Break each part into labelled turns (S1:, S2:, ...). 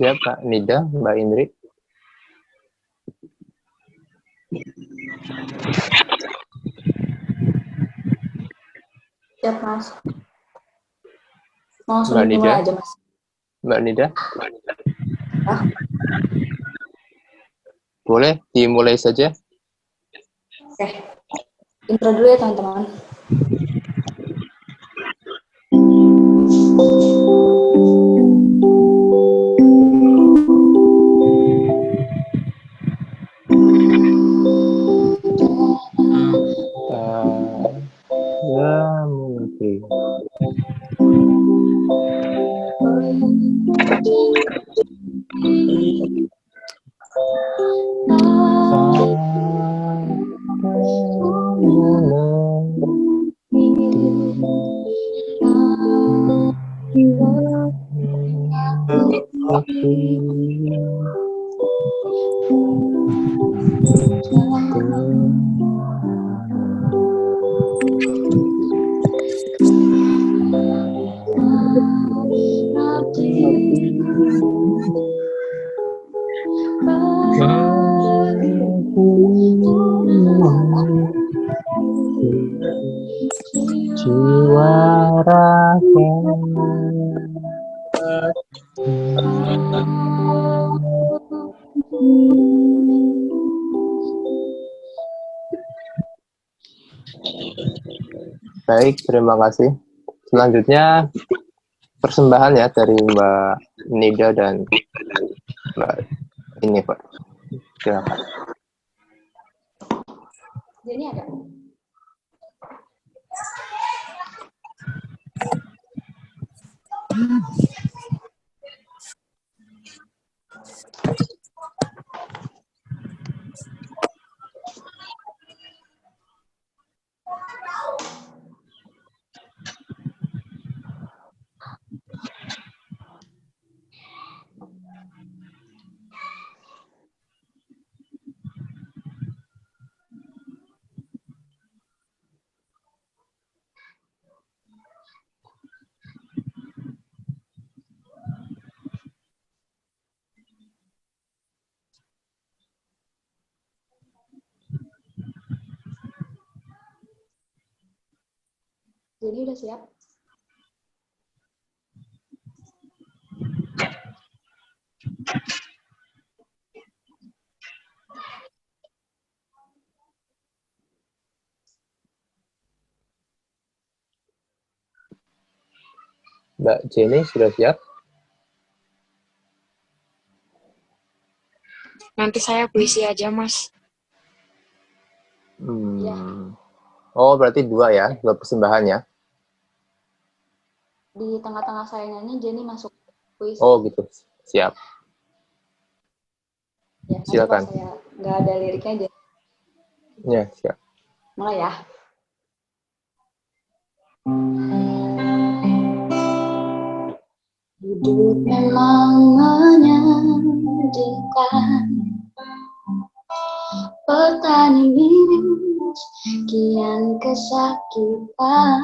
S1: siap Kak Nida, Mbak Indri.
S2: Siap, Mas. Langsung
S1: Mbak Nida.
S2: dimulai aja, Mas.
S1: Mbak Nida.
S2: Ah.
S1: Boleh dimulai saja.
S2: Oke. Intro dulu ya, teman-teman.
S1: Ya mungkin. Jiwa raga. Baik, terima kasih. Selanjutnya persembahan ya dari Mbak Nida dan Mbak ini Pak. Silakan.
S2: Jadi ada. Jadi udah siap?
S1: Mbak Jenny sudah siap?
S3: Nanti saya puisi aja, Mas.
S2: Ya.
S1: Oh, berarti dua ya, dua persembahan ya?
S2: Di tengah-tengah saya nyanyi, Jenny masuk puisi.
S1: Oh, gitu. Siap.
S2: Ya, nanti
S1: Silakan.
S2: pas saya nggak ada liriknya, Jenny.
S1: Ya, siap.
S2: Mulai ya. Hidup memang menyedihkan, petani kian kesakitan,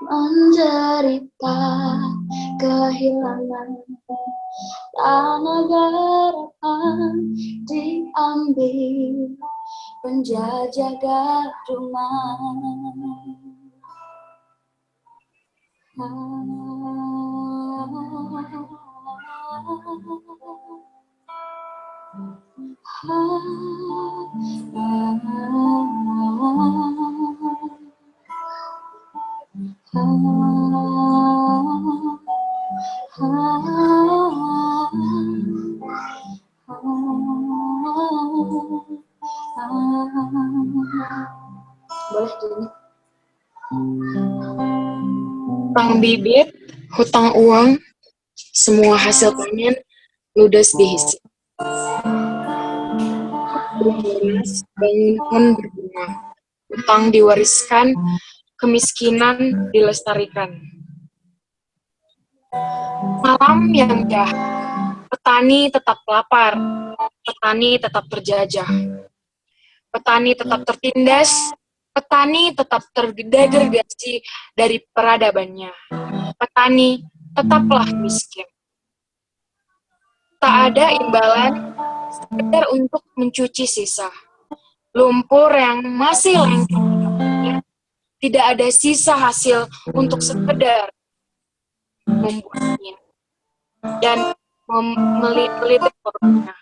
S2: menderita kehilangan tanah garapan, diambil penjajah gaduman. Boleh Jenny.
S3: Hutang bibit, hutang uang, semua hasil panen ludes dihisap. Lunas, bangun pun berbunga. Hutang diwariskan, kemiskinan dilestarikan. Malam yang jahat, petani tetap lapar, petani tetap terjajah. Petani tetap tertindas, petani tetap terdegradasi dari peradabannya. Petani tetaplah miskin. Tak ada imbalan sekedar untuk mencuci sisa. Lumpur yang masih lengket, tidak ada sisa hasil untuk sekedar membuatnya dan melipet perutnya.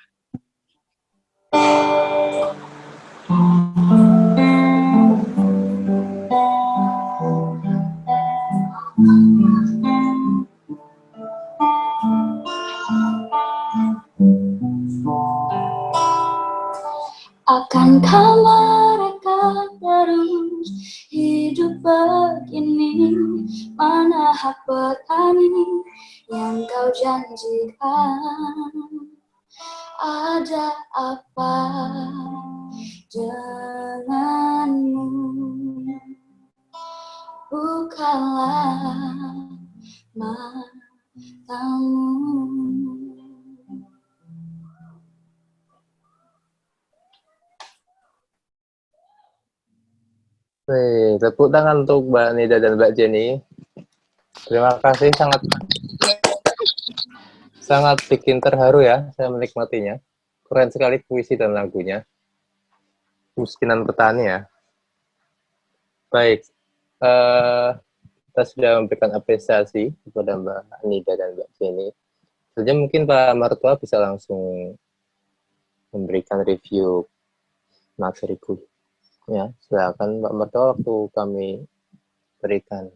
S2: Akankah mereka terus hidup begini? Mana hak petani yang kau janjikan? Ada apa denganmu? Bukalah matamu.
S1: Wih, tepuk tangan untuk Mbak Nida dan Mbak Jenny. Terima kasih, sangat bikin terharu ya, saya menikmatinya. Keren sekali puisi dan lagunya. Kemiskinan petani ya. Baik, kita sudah memberikan apresiasi kepada Mbak Nida dan Mbak Jenny. Saja mungkin Pak Martua bisa langsung memberikan review materi kuliah. Ya, silakan Pak Martua, waktu kami berikan.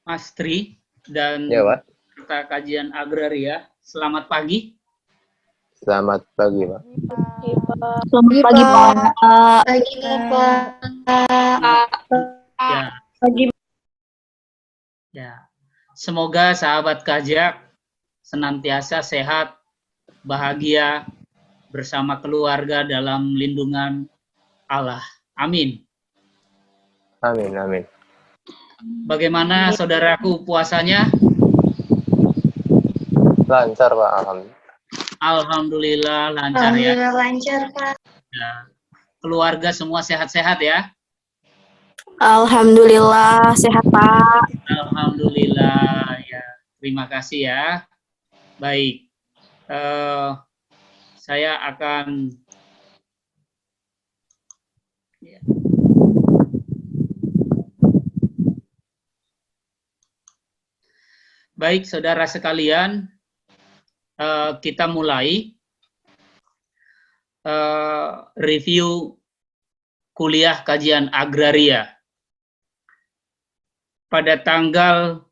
S4: Mas Tri dan
S1: Ya, Pak.
S4: peserta kajian agraria, selamat pagi.
S1: Selamat pagi, Pak.
S2: Selamat pagi, Pak.
S5: Pagi, Pak.
S4: Ya.
S3: Pagi.
S4: Ya. Semoga sahabat kajak senantiasa sehat, bahagia, bersama keluarga dalam lindungan Allah. Amin.
S1: Amin, amin.
S4: Bagaimana saudaraku puasanya?
S1: Lancar, Pak. Alhamdulillah.
S4: Alhamdulillah lancar ya.
S5: Alhamdulillah lancar, Pak.
S4: Ya. Keluarga semua sehat-sehat ya?
S2: Alhamdulillah sehat, Pak.
S4: Alhamdulillah ya. Terima kasih ya. Baik. Saya akan baik, saudara sekalian, kita mulai review kuliah kajian agraria. Pada tanggal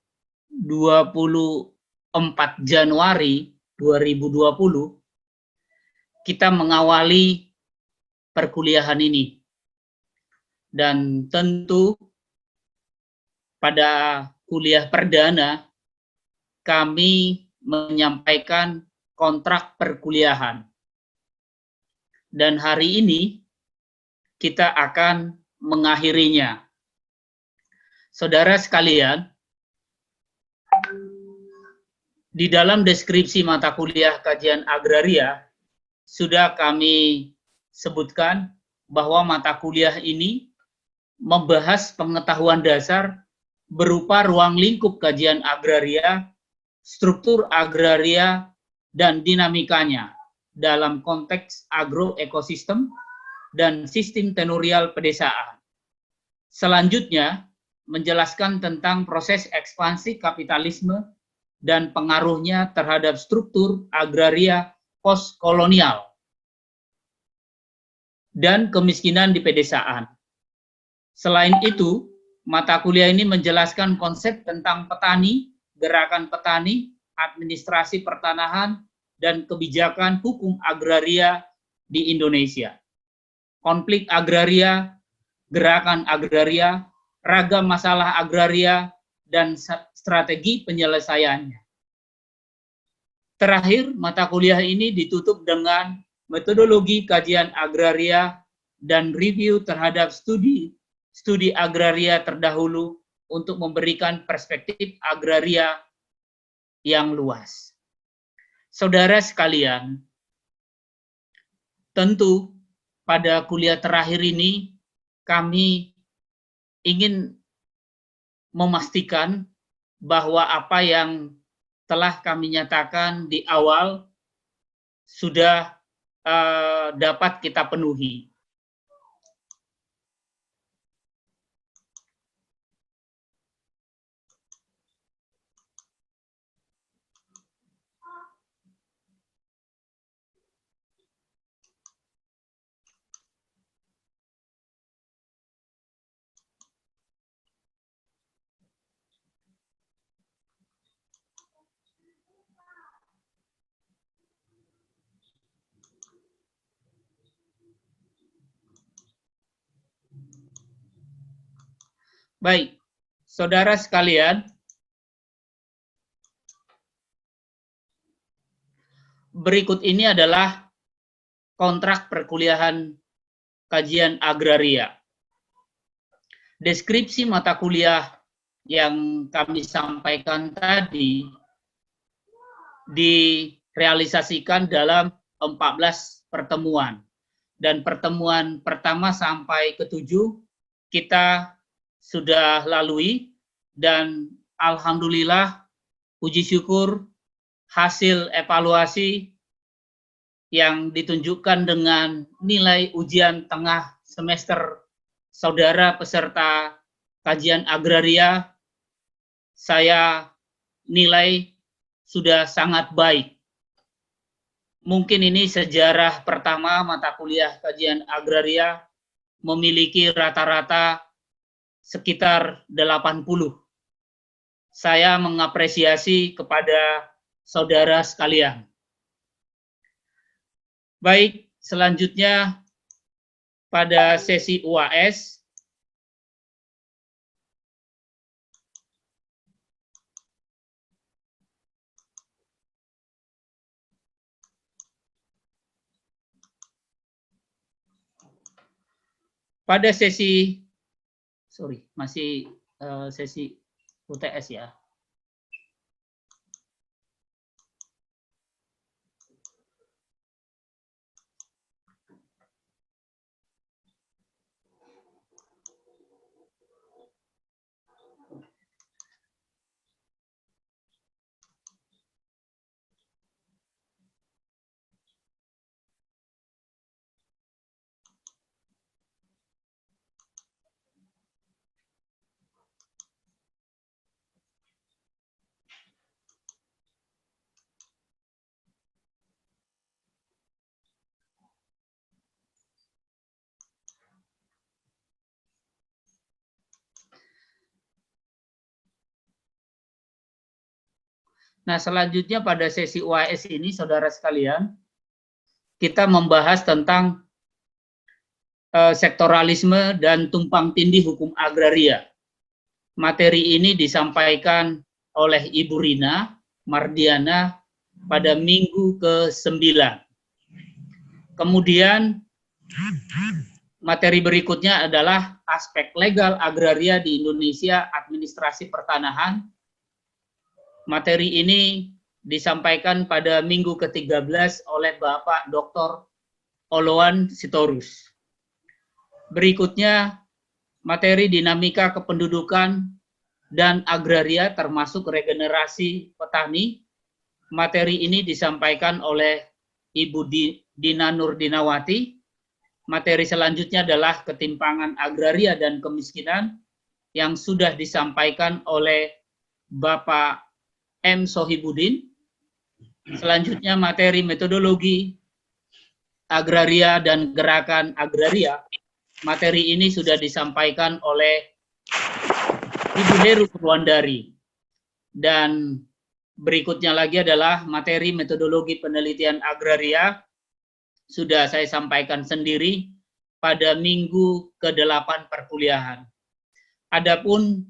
S4: 24 Januari 2020, kita mengawali perkuliahan ini. Dan tentu pada kuliah perdana, kami menyampaikan kontrak perkuliahan. Dan hari ini, kita akan mengakhirinya. Saudara sekalian, di dalam deskripsi mata kuliah kajian agraria, sudah kami sebutkan bahwa mata kuliah ini membahas pengetahuan dasar berupa ruang lingkup kajian agraria, struktur agraria, dan dinamikanya dalam konteks agroekosistem dan sistem tenurial pedesaan. Selanjutnya, menjelaskan tentang proses ekspansi kapitalisme dan pengaruhnya terhadap struktur agraria postkolonial dan kemiskinan di pedesaan. Selain itu, mata kuliah ini menjelaskan konsep tentang petani, gerakan petani, administrasi pertanahan, dan kebijakan hukum agraria di Indonesia. Konflik agraria, gerakan agraria, ragam masalah agraria, dan strategi penyelesaiannya. Terakhir, mata kuliah ini ditutup dengan metodologi kajian agraria dan review terhadap studi agraria terdahulu untuk memberikan perspektif agraria yang luas. Saudara sekalian, tentu pada kuliah terakhir ini kami ingin memastikan bahwa apa yang telah kami nyatakan di awal sudah dapat kita penuhi. Baik, saudara sekalian, berikut ini adalah kontrak perkuliahan kajian agraria. Deskripsi mata kuliah yang kami sampaikan tadi direalisasikan dalam 14 pertemuan. Dan pertemuan pertama sampai ke-7 kita sudah lalui, dan alhamdulillah puji syukur hasil evaluasi yang ditunjukkan dengan nilai ujian tengah semester saudara peserta kajian agraria, saya nilai sudah sangat baik. Mungkin ini sejarah pertama mata kuliah kajian agraria memiliki rata-rata sekitar 80. Saya mengapresiasi kepada saudara sekalian. Baik, selanjutnya pada sesi UAS, pada sesi masih sesi UTS ya. Nah, selanjutnya pada sesi UAS ini, saudara sekalian, kita membahas tentang sektoralisme dan tumpang tindih hukum agraria. Materi ini disampaikan oleh Ibu Rina Mardiana pada minggu ke-9. Kemudian materi berikutnya adalah aspek legal agraria di Indonesia, administrasi pertanahan. Materi ini disampaikan pada minggu ke-13 oleh Bapak Dr. Oloan Sitorus. Berikutnya, materi dinamika kependudukan dan agraria termasuk regenerasi petani. Materi ini disampaikan oleh Ibu Dina Nurdinawati. Materi selanjutnya adalah ketimpangan agraria dan kemiskinan yang sudah disampaikan oleh Bapak M. Sohibudin. Selanjutnya materi metodologi agraria dan gerakan agraria. Materi ini sudah disampaikan oleh Ibu Heru Purwandari. Dan berikutnya lagi adalah materi metodologi penelitian agraria. Sudah saya sampaikan sendiri pada minggu ke-8 perkuliahan. Adapun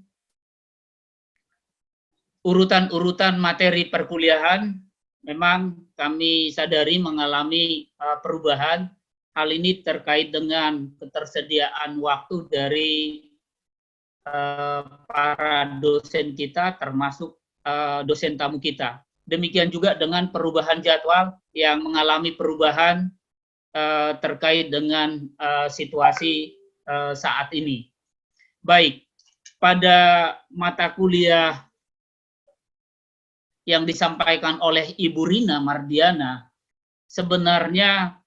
S4: urutan-urutan materi perkuliahan memang kami sadari mengalami perubahan. Hal ini terkait dengan ketersediaan waktu dari para dosen kita, termasuk dosen tamu kita. Demikian juga dengan perubahan jadwal yang mengalami perubahan terkait dengan situasi saat ini. Baik, pada mata kuliah yang disampaikan oleh Ibu Rina Mardiana sebenarnya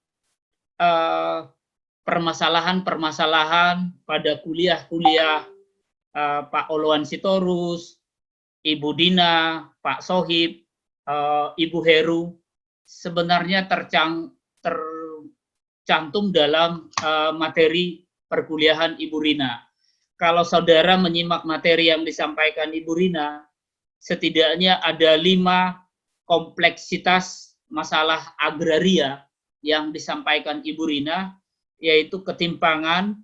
S4: permasalahan-permasalahan pada kuliah-kuliah Pak Oloan Sitorus, Ibu Dina, Pak Sohib, Ibu Heru sebenarnya tercantum dalam materi perkuliahan Ibu Rina. Kalau saudara menyimak materi yang disampaikan Ibu Rina, setidaknya ada 5 kompleksitas masalah agraria yang disampaikan Ibu Rina, yaitu ketimpangan,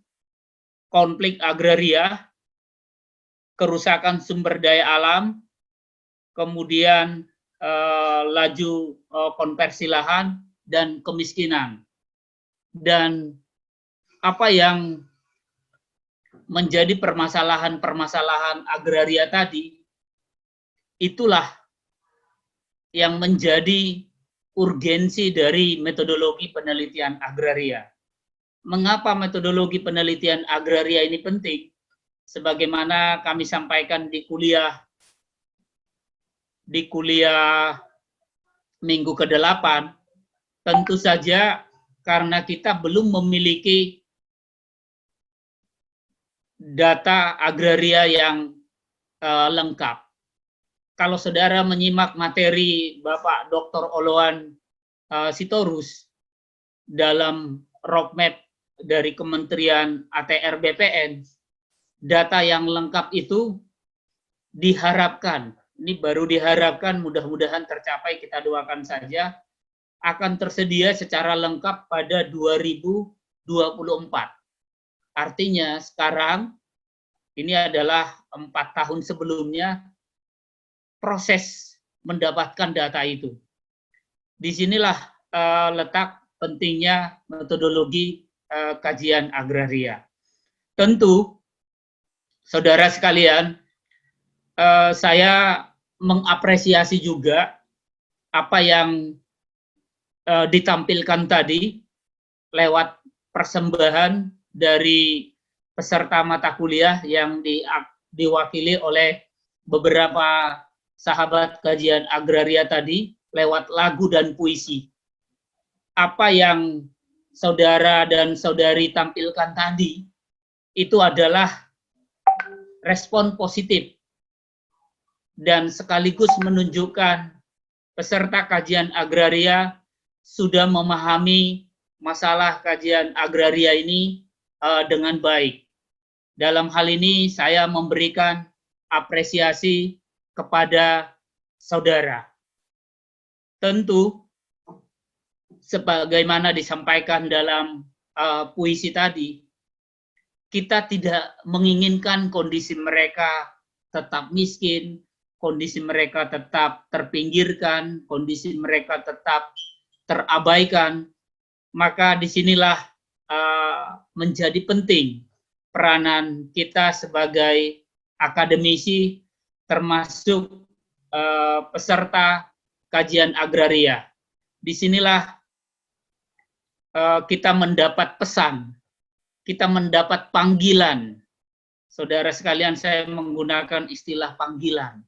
S4: konflik agraria, kerusakan sumber daya alam, kemudian laju konversi lahan, dan kemiskinan. Dan apa yang menjadi permasalahan-permasalahan agraria tadi, itulah yang menjadi urgensi dari metodologi penelitian agraria. Mengapa metodologi penelitian agraria ini penting? Sebagaimana kami sampaikan di kuliah minggu ke-8, tentu saja karena kita belum memiliki data agraria yang lengkap. Kalau saudara menyimak materi Bapak Dr. Oloan Sitorus dalam roadmap dari Kementerian ATR BPN, data yang lengkap itu diharapkan, ini baru diharapkan, mudah-mudahan tercapai, kita doakan saja, akan tersedia secara lengkap pada 2024. Artinya sekarang, ini adalah 4 tahun sebelumnya, proses mendapatkan data itu. Disinilah letak pentingnya metodologi kajian agraria. Tentu, saudara sekalian, saya mengapresiasi juga apa yang ditampilkan tadi lewat persembahan dari peserta mata kuliah yang diwakili oleh beberapa sahabat kajian agraria tadi lewat lagu dan puisi. Apa yang saudara dan saudari tampilkan tadi itu adalah respon positif dan sekaligus menunjukkan peserta kajian agraria sudah memahami masalah kajian agraria ini dengan baik. Dalam hal ini saya memberikan apresiasi kepada saudara. Tentu, sebagaimana disampaikan dalam puisi tadi, kita tidak menginginkan kondisi mereka tetap miskin, kondisi mereka tetap terpinggirkan, kondisi mereka tetap terabaikan. Maka disinilah menjadi penting peranan kita sebagai akademisi, termasuk peserta kajian agraria. Disinilah kita mendapat pesan, kita mendapat panggilan. Saudara sekalian, saya menggunakan istilah panggilan.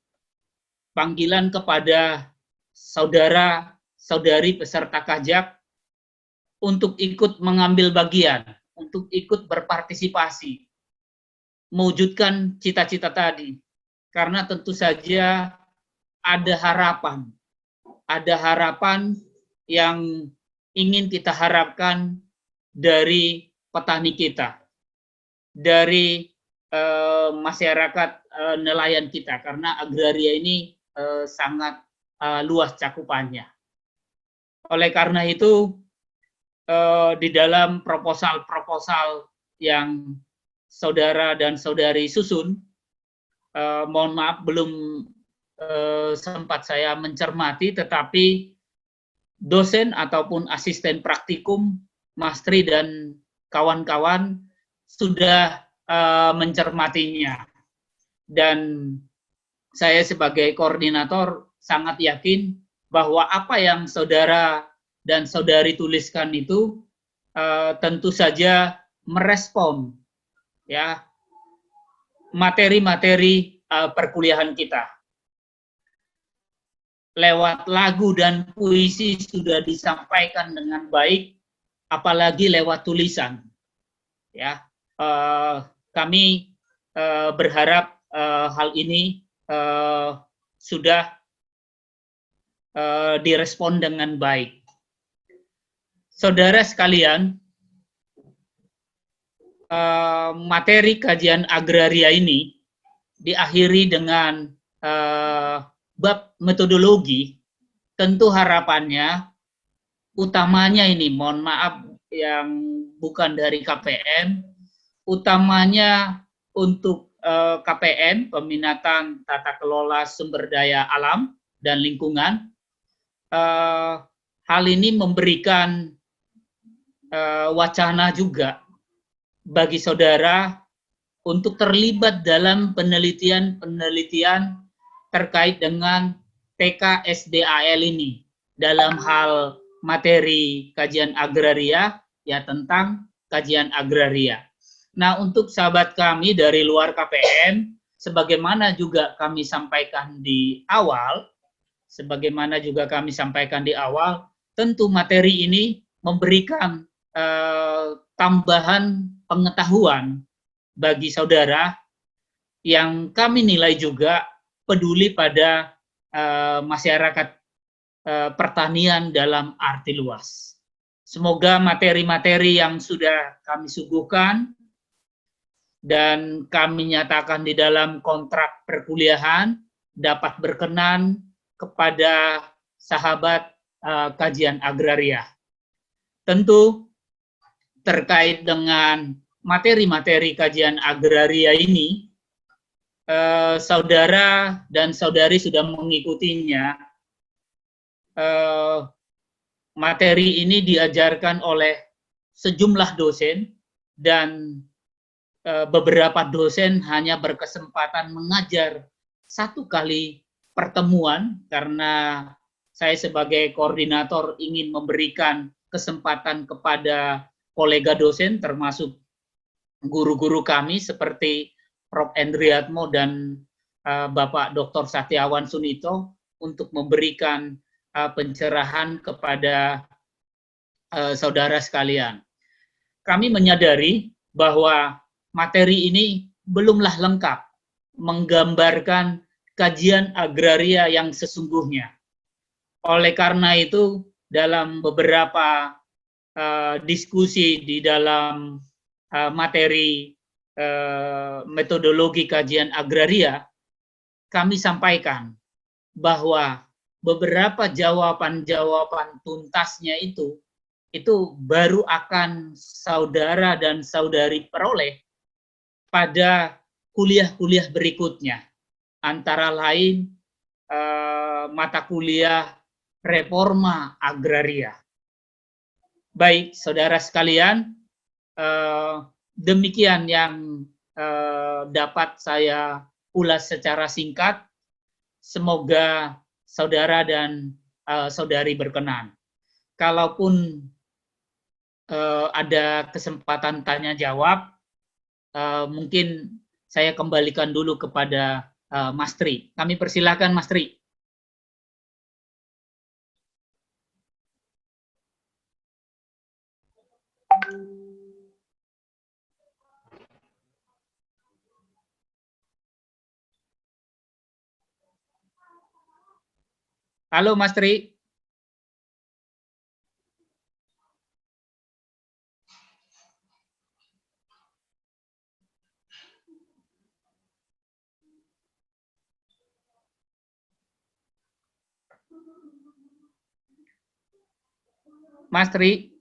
S4: Panggilan kepada saudara-saudari peserta kajak untuk ikut mengambil bagian, untuk ikut berpartisipasi, mewujudkan cita-cita tadi. Karena tentu saja ada harapan yang ingin kita harapkan dari petani kita, dari masyarakat nelayan kita, karena agraria ini sangat luas cakupannya. Oleh karena itu, di dalam proposal-proposal yang saudara dan saudari susun, mohon maaf belum sempat saya mencermati, tetapi dosen ataupun asisten praktikum, Mastri dan kawan-kawan sudah mencermatinya. Dan saya sebagai koordinator sangat yakin bahwa apa yang saudara dan saudari tuliskan itu tentu saja merespon ya materi-materi perkuliahan kita. lewat lagu dan puisi sudah disampaikan dengan baik, apalagi lewat tulisan. Ya, kami berharap hal ini sudah direspon dengan baik. Saudara sekalian, materi kajian agraria ini diakhiri dengan bab metodologi. Tentu harapannya, utamanya ini, mohon maaf yang bukan dari KPM, utamanya untuk KPM, Peminatan Tata Kelola Sumber Daya Alam dan Lingkungan. Hal ini memberikan wacana juga bagi saudara untuk terlibat dalam penelitian-penelitian terkait dengan TKSDAL ini dalam hal materi kajian agraria, ya tentang kajian agraria. Nah, untuk sahabat kami dari luar KPM, sebagaimana juga kami sampaikan di awal, tentu materi ini memberikan tambahan pengetahuan bagi saudara yang kami nilai juga peduli pada masyarakat pertanian dalam arti luas. Semoga materi-materi yang sudah kami suguhkan dan kami nyatakan di dalam kontrak perkuliahan dapat berkenan kepada sahabat kajian agraria. Tentu terkait dengan materi-materi kajian agraria ini, saudara dan saudari sudah mengikutinya. Materi ini diajarkan oleh sejumlah dosen dan beberapa dosen hanya berkesempatan mengajar satu kali pertemuan karena saya sebagai koordinator ingin memberikan kesempatan kepada kolega dosen termasuk guru-guru kami seperti Prof. Endriatmo dan Bapak Dr. Satyawan Sunito untuk memberikan pencerahan kepada saudara sekalian. Kami menyadari bahwa materi ini belumlah lengkap menggambarkan kajian agraria yang sesungguhnya. Oleh karena itu, dalam beberapa diskusi di dalam materi metodologi kajian agraria, kami sampaikan bahwa beberapa jawaban-jawaban tuntasnya itu baru akan saudara dan saudari peroleh pada kuliah-kuliah berikutnya, antara lain mata kuliah reforma agraria. Baik, saudara sekalian, demikian yang dapat saya ulas secara singkat. Semoga saudara dan saudari berkenan. Kalaupun ada kesempatan tanya jawab, mungkin saya kembalikan dulu kepada Mas Tri. Kami persilakan Mas Tri. Halo Mas Tri. Mas Tri.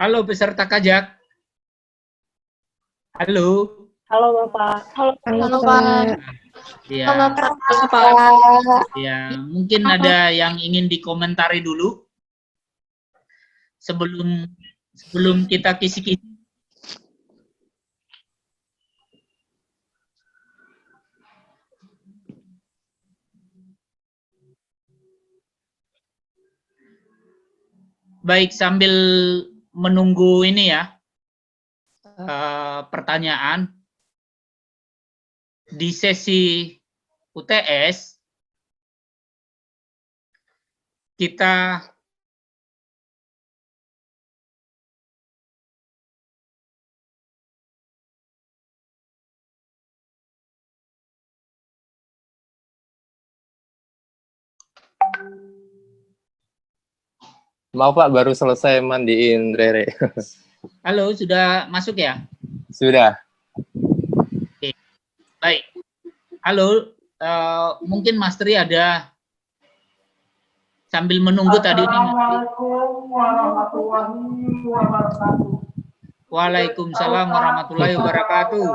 S4: Halo peserta kajak. Halo.
S2: Halo Bapak.
S5: Halo Pak.
S4: Ya,
S5: Halo Pak.
S4: ya, mungkin ada yang ingin dikomentari dulu sebelum kita kisi-kisi. Baik, sambil menunggu ini ya, pertanyaan, di sesi UTS, kita
S1: Maaf Pak, baru selesai mandiin Rere.
S4: halo, sudah masuk ya?
S1: Sudah.
S4: Baik. Halo, mungkin Mas Tri ada sambil menunggu tadi ini. Waalaikumsalam warahmatullahi wabarakatuh.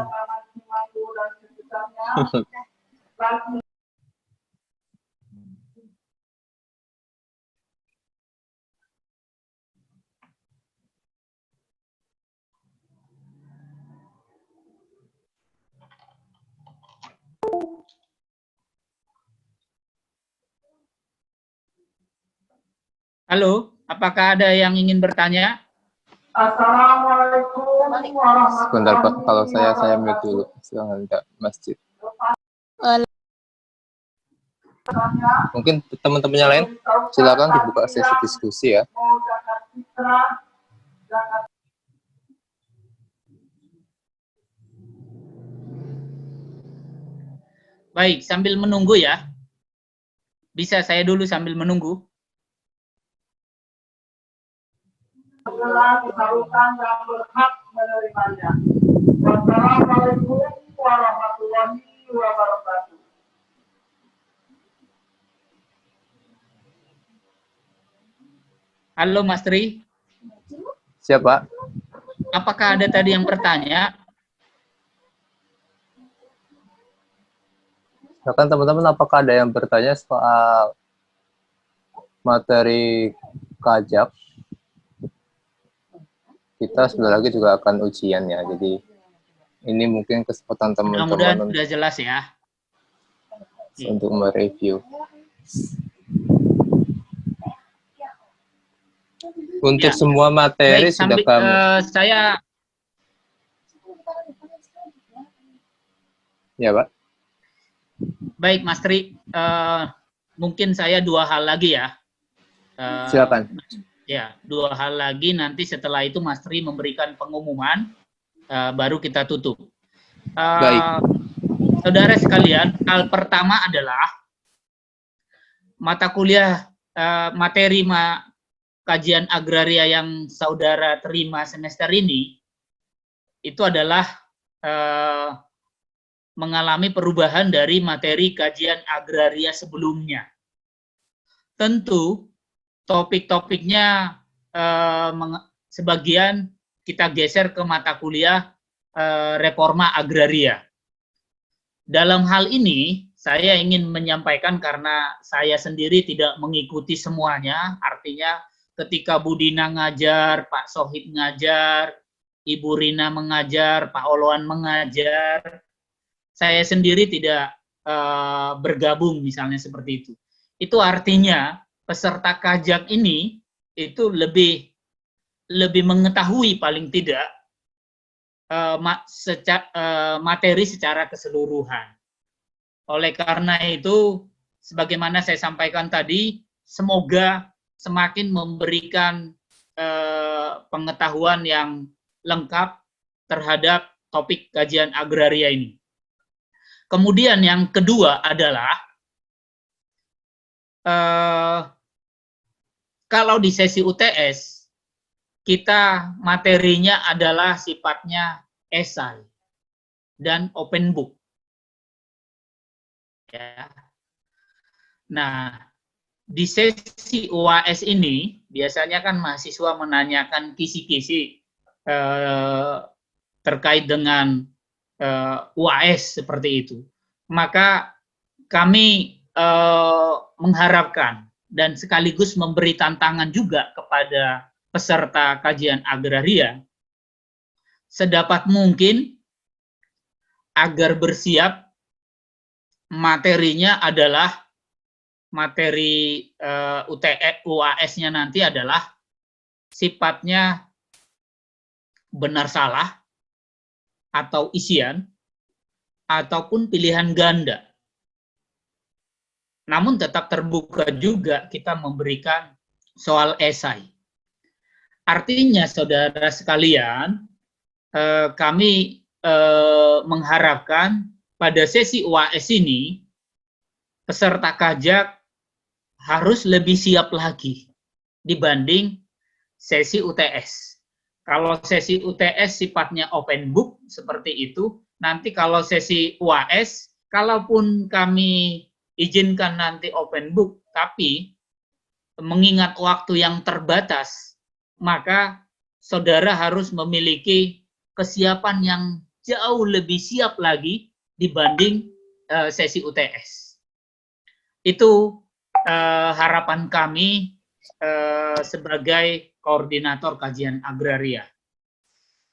S4: Halo, apakah ada yang ingin bertanya?
S6: Assalamualaikum warahmatullahi
S1: Sebentar Pak, kalau saya mute dulu. Silahkan Kak Masjid. Mungkin teman-teman yang lain, silakan dibuka sesi diskusi ya.
S4: Baik, sambil menunggu ya. Bisa saya dulu sambil menunggu.
S6: Disalurkan yang berhak menerimanya. Wassalamualaikum warahmatullahi wabarakatuh.
S4: Halo Mas Tri,
S1: Siapa?
S4: apakah ada tadi yang bertanya?
S1: Silakan teman-teman, apakah ada yang bertanya soal materi kajak? Kita sebentar lagi juga akan ujian ya, jadi ini mungkin kesempatan
S4: Mudah-mudahan
S1: teman-teman
S4: sudah jelas ya.
S1: untuk mereview. Untuk
S4: Ya.
S1: semua materi
S4: Baik,
S1: sudah
S4: sambil,
S1: kami
S4: saya
S1: ya Pak.
S4: baik Mas Tri, mungkin saya dua hal lagi ya.
S1: Silakan.
S4: Ya, dua hal lagi, nanti setelah itu Mas Tri memberikan pengumuman, baru kita tutup.
S1: Baik.
S4: Saudara sekalian, hal pertama adalah mata kuliah materi kajian agraria yang saudara terima semester ini, itu adalah mengalami perubahan dari materi kajian agraria sebelumnya. Tentu topik-topiknya sebagian kita geser ke mata kuliah reforma agraria. Dalam hal ini, saya ingin menyampaikan karena saya sendiri tidak mengikuti semuanya, artinya ketika Bu Dina ngajar, Pak Sohid ngajar, Ibu Rina mengajar, Pak Oloan mengajar, saya sendiri tidak bergabung misalnya seperti itu. Itu artinya peserta kajak ini itu lebih mengetahui paling tidak materi secara keseluruhan. Oleh karena itu, sebagaimana saya sampaikan tadi, semoga semakin memberikan pengetahuan yang lengkap terhadap topik kajian agraria ini. Kemudian yang kedua adalah kalau di sesi UTS kita materinya adalah sifatnya esai dan open book. Ya. Nah, di sesi UAS ini biasanya kan mahasiswa menanyakan kisi-kisi terkait dengan UAS seperti itu. Maka kami mengharapkan dan sekaligus memberi tantangan juga kepada peserta kajian agraria sedapat mungkin agar bersiap materinya adalah materi UAS-nya nanti adalah sifatnya benar salah, atau isian, ataupun pilihan ganda. Namun tetap terbuka juga kita memberikan soal esai. Artinya, saudara sekalian, kami mengharapkan pada sesi UAS ini, peserta kajak harus lebih siap lagi dibanding sesi UTS. Kalau sesi UTS sifatnya open book seperti itu, nanti kalau sesi UAS, kalaupun kami izinkan nanti open book, tapi mengingat waktu yang terbatas, maka saudara harus memiliki kesiapan yang jauh lebih siap lagi dibanding sesi UTS. Itu harapan kami sebagai koordinator kajian agraria.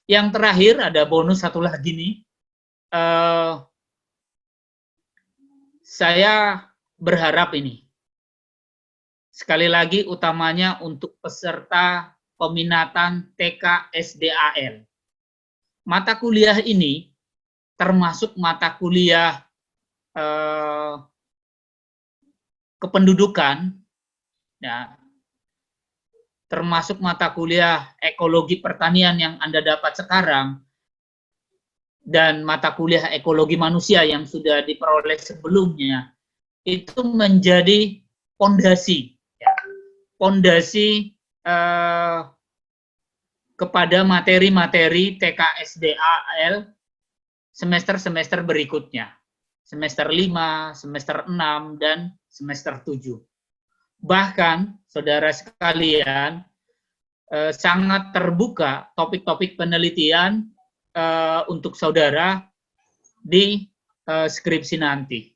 S4: Yang terakhir ada bonus satu lagi nih. Saya berharap ini, sekali lagi utamanya untuk peserta peminatan TK SDAL. Mata kuliah ini termasuk mata kuliah kependudukan, ya, termasuk mata kuliah ekologi pertanian yang Anda dapat sekarang, dan mata kuliah ekologi manusia yang sudah diperoleh sebelumnya, itu menjadi pondasi, ya, pondasi kepada materi-materi TK SDAL semester-semester berikutnya, semester 5, semester 6, dan semester 7. Bahkan, saudara sekalian, sangat terbuka topik-topik penelitian untuk saudara di skripsi nanti.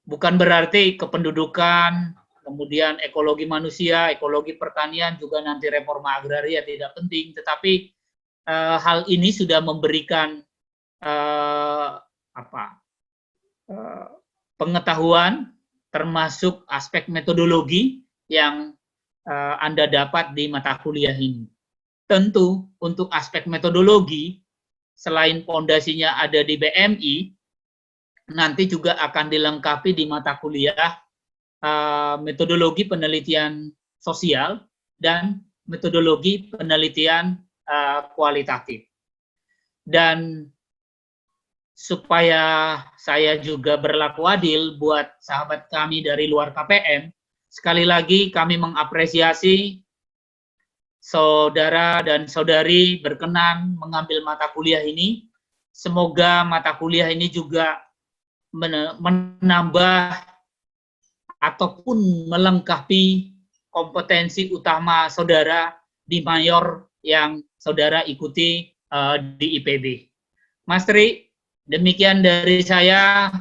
S4: Bukan berarti kependudukan, kemudian ekologi manusia, ekologi pertanian, juga nanti reforma agraria tidak penting, tetapi hal ini sudah memberikan pengetahuan, termasuk aspek metodologi yang Anda dapat di mata kuliah ini. Tentu untuk aspek metodologi, selain pondasinya ada di BMI, nanti juga akan dilengkapi di mata kuliah metodologi penelitian sosial dan metodologi penelitian kualitatif. Dan supaya saya juga berlaku adil buat sahabat kami dari luar KPM, sekali lagi kami mengapresiasi saudara dan saudari berkenan mengambil mata kuliah ini. Semoga mata kuliah ini juga menambah ataupun melengkapi kompetensi utama saudara di mayor yang saudara ikuti di IPB. Mas Tri, demikian dari saya.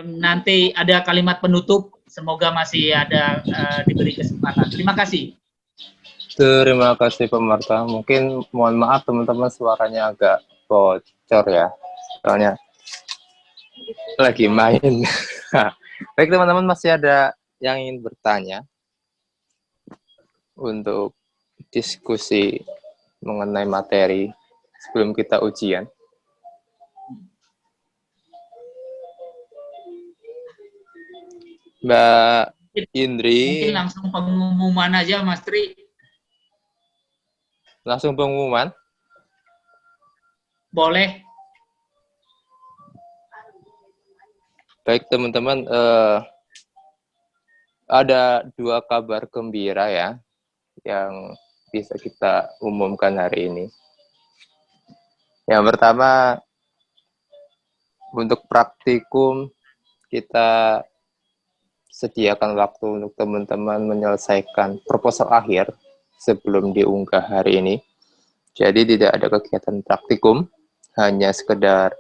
S4: Nanti ada kalimat penutup, semoga masih ada diberi kesempatan. Terima kasih.
S1: Terima kasih Pak Marta. Mungkin mohon maaf teman-teman suaranya agak bocor ya, soalnya lagi main. Baik teman-teman, masih ada yang ingin bertanya untuk diskusi mengenai materi sebelum kita ujian? Mbak Indri.
S4: Mungkin langsung pengumuman aja, Mas Tri.
S1: Langsung pengumuman?
S4: Boleh.
S1: Baik teman-teman, ada dua kabar gembira ya yang bisa kita umumkan hari ini. Yang pertama, untuk praktikum kita sediakan waktu untuk teman-teman menyelesaikan proposal akhir sebelum diunggah hari ini. Jadi tidak ada kegiatan praktikum, hanya sekedar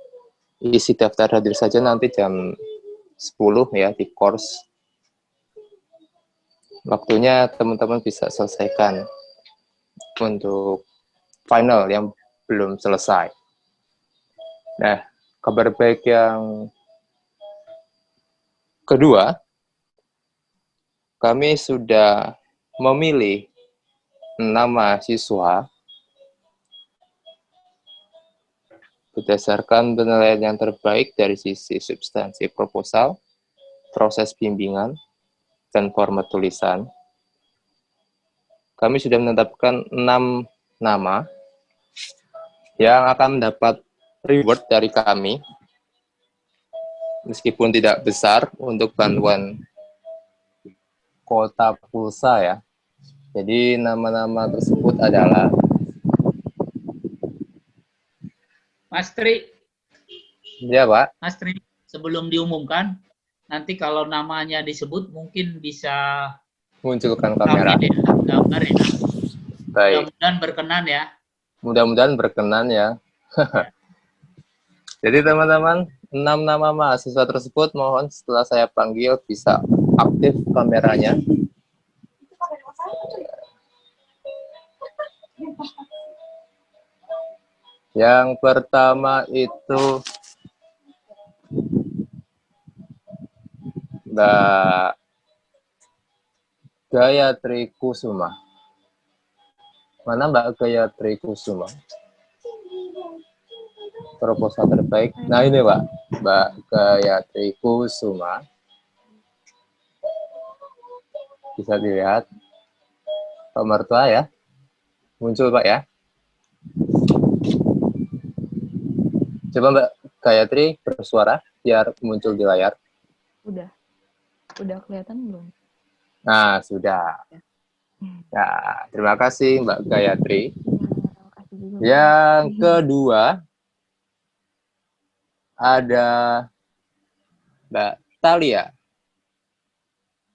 S1: isi daftar hadir saja nanti jam 10 ya di course. Waktunya teman-teman bisa selesaikan untuk final yang belum selesai. Nah, kabar baik yang kedua, kami sudah memilih 6 mahasiswa berdasarkan penilaian yang terbaik dari sisi substansi proposal, proses bimbingan, dan format tulisan. Kami sudah menetapkan 6 nama yang akan mendapat reward dari kami, meskipun tidak besar untuk bantuan kuota pulsa ya. Jadi nama-nama tersebut adalah
S4: Mas Tri,
S1: ya Pak,
S4: Mas Tri, sebelum diumumkan, nanti kalau namanya disebut mungkin bisa
S1: munculkan kamera.
S4: kami gambar ya.
S1: Baik,
S4: Mudah-mudahan berkenan ya.
S1: mudah-mudahan berkenan ya. Jadi teman-teman, 6 nama mahasiswa tersebut mohon setelah saya panggil bisa aktif kameranya. Yang pertama itu Mbak Gayatri Kusuma. Mana Mbak Gayatri Kusuma? Proposal terbaik. Nah ini Pak, Mbak Gayatri Kusuma. Bisa dilihat. Pak Mertua ya. Muncul Pak ya. Coba Mbak Gayatri bersuara biar muncul di layar.
S5: Udah kelihatan belum?
S1: Nah, sudah. Ya, terima kasih Mbak Gayatri.
S5: Makasih juga.
S1: Yang kedua ada Mbak Talia.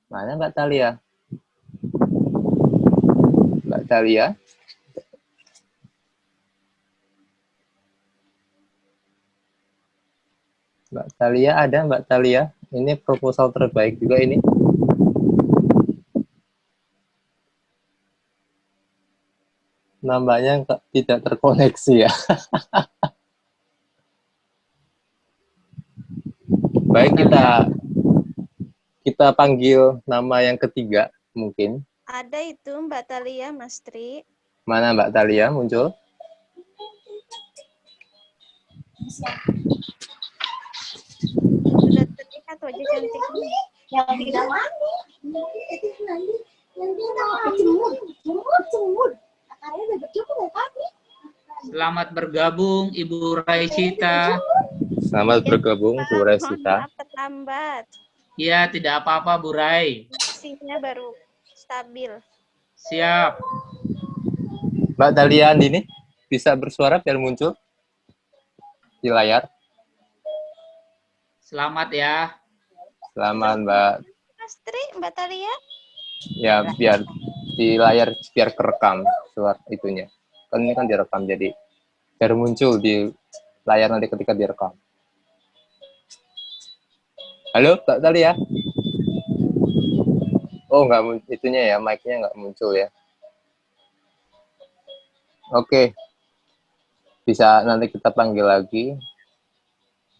S1: Mana Mbak Talia? Mbak Talia. Mbak Talia ada Mbak Talia? Ini proposal terbaik juga ini. Namanya tidak terkoneksi ya. Baik, kita panggil nama yang ketiga mungkin.
S7: Ada itu Mbak Talia, Mas Tri.
S1: Mana Mbak Talia muncul?
S7: Sudah terlihat wajah cantiknya.
S2: Yang tidak mandi. Yang tidak cemur. Akarnya udah cukup ya kami.
S4: Selamat bergabung Ibu Raisita.
S1: Selamat bergabung Bu Resita.
S7: Maaf terlambat.
S4: Iya, tidak apa-apa Bu Rai.
S7: Sinyalnya baru stabil.
S4: Siap.
S1: Mbak Talia Andini bisa bersuara biar muncul di layar.
S4: Selamat ya.
S1: Selamat Mbak.
S7: Mas Tri, Mbak Talia.
S1: Ya biar di layar biar kerekam suara itunya. Kan ini kan direkam jadi biar muncul di layar nanti ketika direkam. Halo Mbak Talia. Oh nggak itunya ya, mic-nya nggak muncul ya. Oke. Bisa nanti kita panggil lagi.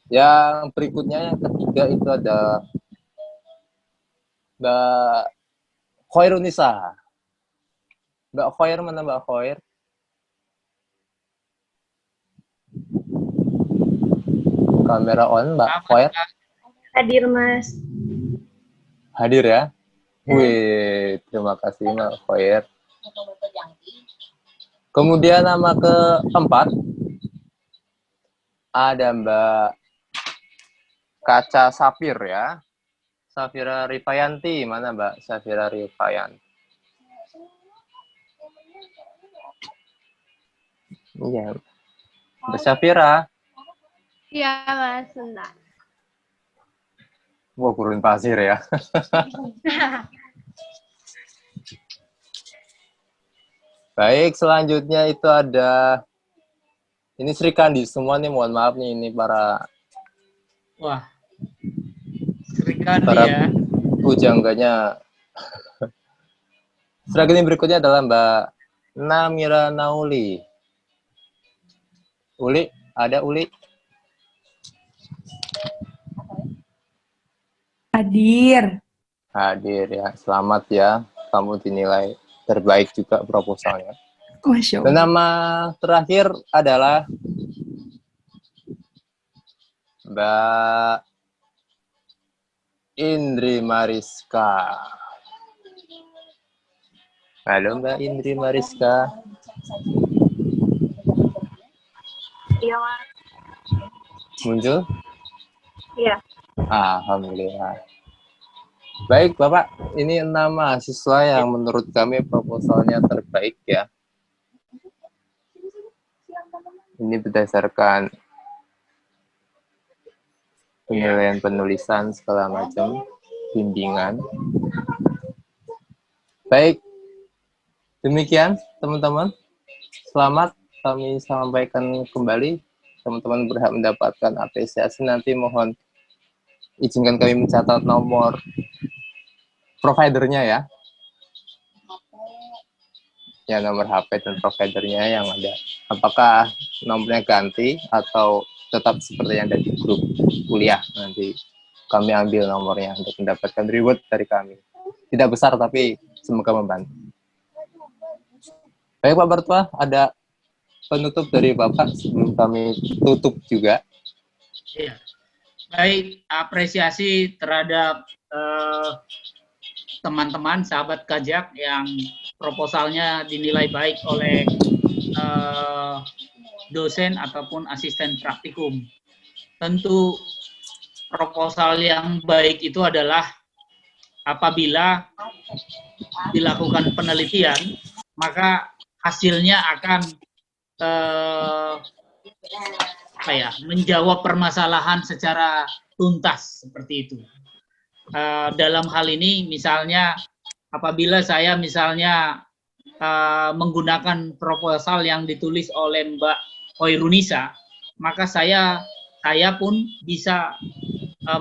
S1: Yang berikutnya yang ketiga itu ada Mbak Khairunisa. Mbak Khair mana Mbak Khair? Kamera on Mbak Khair.
S5: Hadir, Mas.
S1: Hadir ya? Wih, terima kasih Mbak Khair. Kemudian nama keempat ada Mbak Kaca Sapir ya. Safira Rifayanti, mana Mbak Safira Rifayanti? Iya, Mbak Safira.
S5: Iya, Mas. Bentar.
S1: Wah, gurun pasir ya. Baik, selanjutnya itu ada ini Sri Kandi semua nih, mohon maaf nih ini para
S4: Wah. Sri Kandi
S1: para
S4: ya.
S1: pujangganya. Selanjutnya berikutnya adalah Mbak Namira Nauli. Uli, ada Uli?
S8: Hadir.
S1: Hadir ya, selamat ya. Kamu dinilai terbaik juga proposalnya.
S8: Masya
S1: Dan
S8: Allah.
S1: nama terakhir adalah Mbak Indri Mariska. Halo Mbak Indri Mariska.
S5: Iya, Mas.
S1: Muncul?
S5: Iya.
S1: Alhamdulillah. Baik Bapak, ini 6 mahasiswa yang menurut kami proposalnya terbaik ya. Ini berdasarkan penilaian penulisan segala macam, bimbingan. Baik, demikian teman-teman. Selamat kami sampaikan kembali. Teman-teman berhak mendapatkan apresiasi. Nanti mohon izinkan kami mencatat nomor providernya ya. Ya, nomor HP dan providernya yang ada. Apakah nomornya ganti atau tetap seperti yang ada di grup kuliah? Nanti kami ambil nomornya untuk mendapatkan reward dari kami. Tidak besar tapi semoga membantu. Baik Pak Bartua, ada penutup dari Bapak sebelum kami tutup juga.
S4: Ya. Baik, apresiasi terhadap teman-teman, sahabat Kajak yang proposalnya dinilai baik oleh dosen ataupun asisten praktikum. Tentu proposal yang baik itu adalah apabila dilakukan penelitian, maka hasilnya akan menjawab permasalahan secara tuntas seperti itu. Dalam hal ini misalnya apabila saya misalnya menggunakan proposal yang ditulis oleh Mbak Hoirunisa, maka saya pun bisa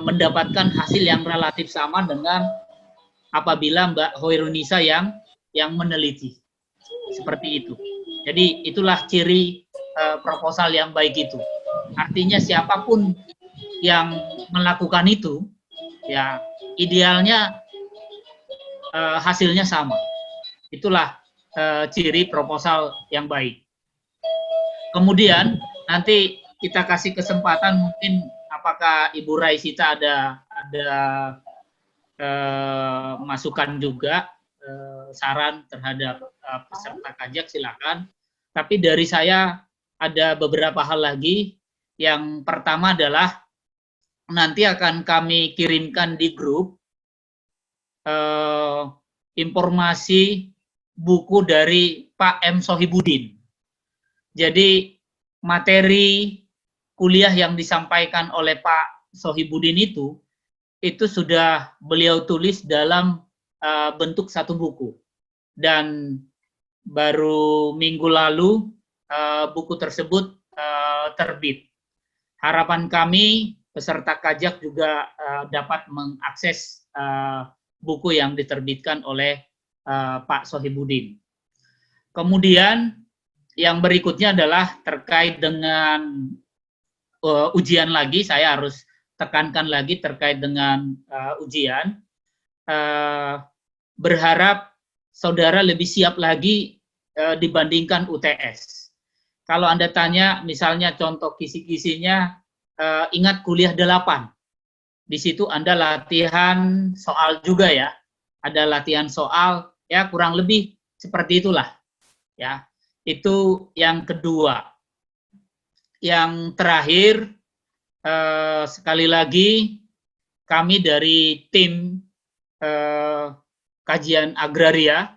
S4: mendapatkan hasil yang relatif sama dengan apabila Mbak Hoirunisa yang meneliti. Seperti itu. Jadi itulah ciri proposal yang baik itu. Artinya siapapun yang melakukan itu, ya idealnya hasilnya sama. Itulah ciri proposal yang baik. Kemudian nanti kita kasih kesempatan mungkin apakah Ibu Raisita ada masukan juga, saran terhadap peserta Kajak, silakan. Tapi dari saya ada beberapa hal lagi. Yang pertama adalah nanti akan kami kirimkan di grup informasi buku dari Pak M. Sohibudin. Jadi materi kuliah yang disampaikan oleh Pak Sohibudin itu sudah beliau tulis dalam bentuk satu buku. Dan baru minggu lalu buku tersebut terbit. Harapan kami peserta Kajak juga dapat mengakses buku yang diterbitkan oleh Pak Sohibudin. Kemudian yang berikutnya adalah terkait dengan ujian lagi. Saya harus tekankan lagi terkait dengan ujian. Berharap saudara lebih siap lagi dibandingkan UTS. Kalau Anda tanya, misalnya contoh kisi-kisinya, ingat kuliah 8. Di situ Anda latihan soal juga ya. Ada latihan soal, ya kurang lebih seperti itulah. Ya, itu yang kedua. Yang terakhir, sekali lagi, kami dari tim kajian agraria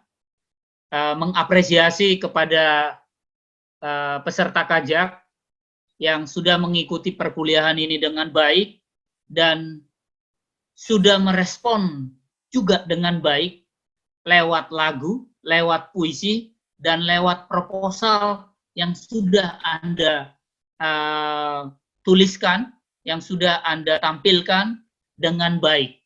S4: mengapresiasi kepada peserta Kajak yang sudah mengikuti perkuliahan ini dengan baik dan sudah merespon juga dengan baik lewat lagu, lewat puisi, dan lewat proposal yang sudah Anda tuliskan, yang sudah Anda tampilkan dengan baik.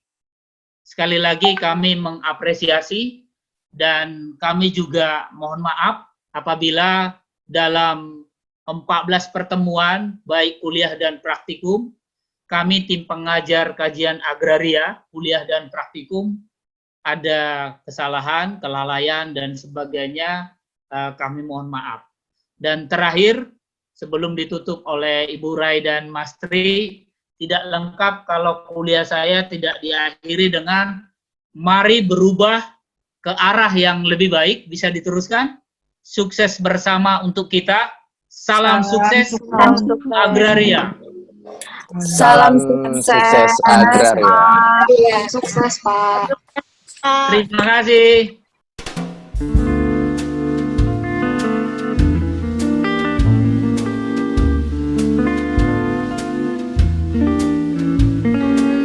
S4: Sekali lagi kami mengapresiasi dan kami juga mohon maaf apabila dalam 14 pertemuan, baik kuliah dan praktikum, kami tim pengajar kajian agraria, kuliah dan praktikum, ada kesalahan, kelalaian, dan sebagainya, kami mohon maaf. Dan terakhir, sebelum ditutup oleh Ibu Rai dan Mas Tri, tidak lengkap kalau kuliah saya tidak diakhiri dengan mari berubah ke arah yang lebih baik. Bisa diteruskan? Sukses bersama untuk kita. Salam sukses agraria.
S1: Salam sukses agraria.
S3: Iya, sukses Pak.
S4: Terima kasih.